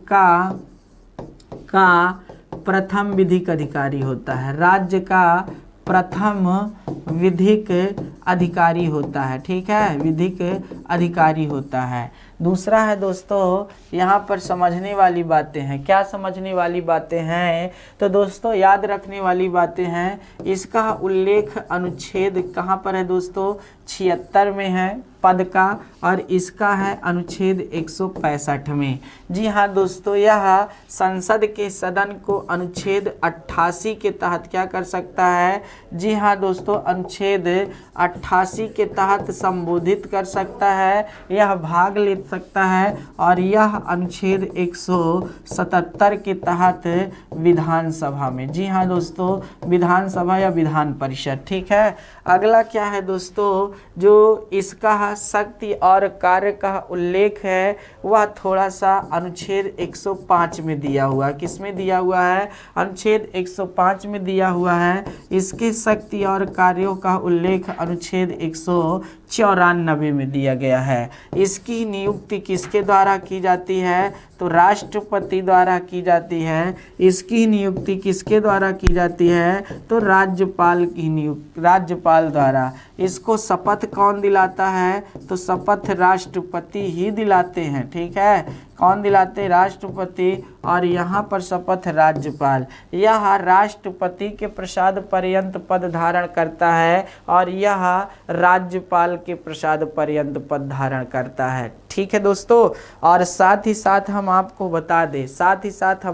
का प्रथम विधिक अधिकारी होता है, राज्य का प्रथम विधिक अधिकारी होता है। ठीक है, विधिक अधिकारी होता है। दूसरा है दोस्तों, यहाँ पर समझने वाली बातें हैं। क्या समझने वाली बातें हैं? तो दोस्तों याद रखने वाली बातें हैं। इसका उल्लेख अनुच्छेद कहाँ पर है दोस्तों? 76 में है पद का, और इसका है अनुच्छेद 165 में। जी हाँ दोस्तों, यह संसद के सदन को अनुच्छेद 88 के तहत क्या कर सकता है? जी हाँ दोस्तों, अनुच्छेद 88 के तहत संबोधित कर सकता है, यह भाग ले सकता है, और यह अनुच्छेद 177 के तहत विधानसभा में, जी हाँ दोस्तों, विधानसभा या विधान परिषद। ठीक है, अगला क्या है दोस्तों? जो इसका शक्ति और कार्य का उल्लेख है वह थोड़ा सा अनुच्छेद 105 में दिया हुआ है। किस में दिया हुआ है? अनुच्छेद 105 में दिया हुआ है। इसके शक्ति और कार्यों का उल्लेख अनुच्छेद 194 में दिया गया है। इसकी नियुक्ति किसके द्वारा की जाती है? तो राष्ट्रपति द्वारा की जाती है। इसकी नियुक्ति किसके द्वारा की जाती है? तो राज्यपाल की नियुक्ति, राज्यपाल द्वारा। इसको शपथ कौन दिलाता है? तो शपथ राष्ट्रपति ही दिलाते हैं। ठीक है, कौन दिलाते? राष्ट्रपति। और यहाँ पर शपथ राज्यपाल। यह राष्ट्रपति के प्रसाद पर्यंत पद धारण करता है और यह राज्यपाल के प्रसाद पर्यंत पद धारण करता है। ठीक है दोस्तों, और साथ ही साथ हम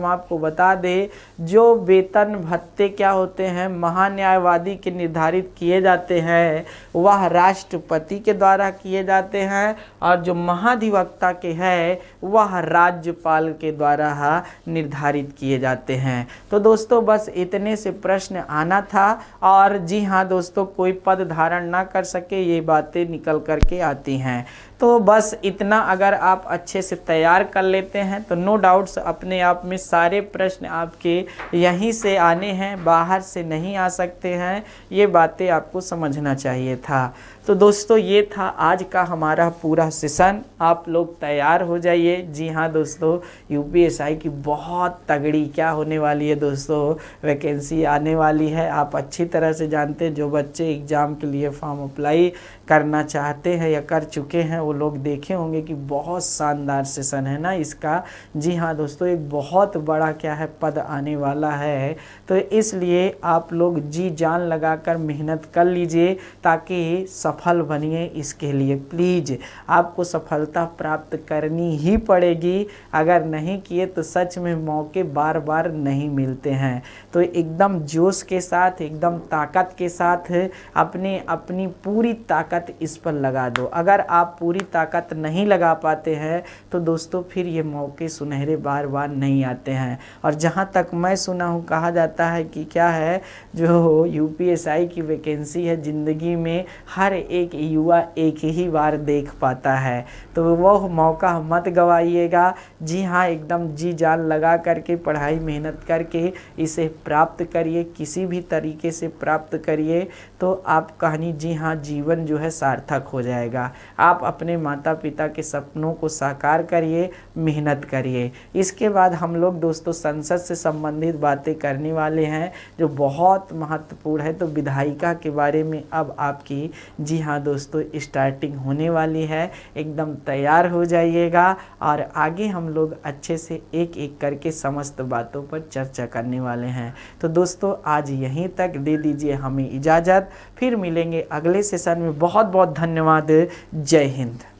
आपको बता दें जो वेतन भत्ते क्या होते हैं महान्यायवादी के निर्धारित किए जाते हैं वह राष्ट्रपति के द्वारा किए जाते हैं और जो महाधिवक्ता के हैं वह राज्यपाल के द्वारा निर्धारित किए जाते हैं। तो दोस्तों बस इतने से प्रश्न आना था। और जी हाँ दोस्तों, कोई पद धारण ना कर सके ये बातें निकल करके आती हैं। तो बस इतना अगर आप अच्छे से तैयार कर लेते हैं तो नो डाउट्स अपने आप में सारे प्रश्न आपके यहीं से आने हैं, बाहर से नहीं आ सकते हैं। ये बातें आपको समझना चाहिए था। तो दोस्तों ये था आज का हमारा पूरा सेशन। आप लोग तैयार हो जाइए। जी हाँ दोस्तों, यूपीएसआई की बहुत तगड़ी क्या होने वाली है दोस्तों, वैकेंसी आने वाली है। आप अच्छी तरह से जानते हैं, जो बच्चे एग्ज़ाम के लिए फॉर्म अप्लाई करना चाहते हैं या कर चुके हैं वो लोग देखे होंगे कि बहुत शानदार सेशन है ना इसका। जी हाँ दोस्तों, एक बहुत बड़ा क्या है पद आने वाला है। तो इसलिए आप लोग जी जान लगाकर मेहनत कर लीजिए ताकि सफल बनिए। इसके लिए प्लीज़ आपको सफलता प्राप्त करनी ही पड़ेगी। अगर नहीं किए तो सच में मौके बार बार नहीं मिलते हैं। तो एकदम जोश के साथ, एकदम ताकत के साथ अपनी पूरी ताकत इस पर लगा दो। अगर आप पूरी ताकत नहीं लगा पाते हैं तो दोस्तों फिर ये मौके सुनहरे बार बार नहीं आते हैं। और जहाँ तक मैं सुना हूँ कहा जाता है कि क्या है, जो यूपीएसआई की वैकेंसी है ज़िंदगी में हर एक युवा एक ही बार देख पाता है। तो वो मौका मत गवाइएगा। जी हाँ, एकदम जी जान लगा करके पढ़ाई मेहनत करके इसे प्राप्त करिए, किसी भी तरीके से प्राप्त करिए तो आप कहानी जी हाँ जीवन जो है सार्थक हो जाएगा। आप अपने माता पिता के सपनों को साकार करिए, मेहनत करिए। इसके बाद हम लोग दोस्तों संसद से संबंधित बातें करने वाले हैं जो बहुत महत्वपूर्ण है। तो विधायिका के बारे में अब आपकी जी हाँ दोस्तों स्टार्टिंग होने वाली है। एकदम तैयार हो जाइएगा और आगे हम लोग अच्छे से एक एक करके समस्त बातों पर चर्चा करने वाले हैं। तो दोस्तों आज यहीं तक दे दीजिए हमें इजाज़त। फिर मिलेंगे अगले सेशन में। बहुत बहुत धन्यवाद। जय हिंद।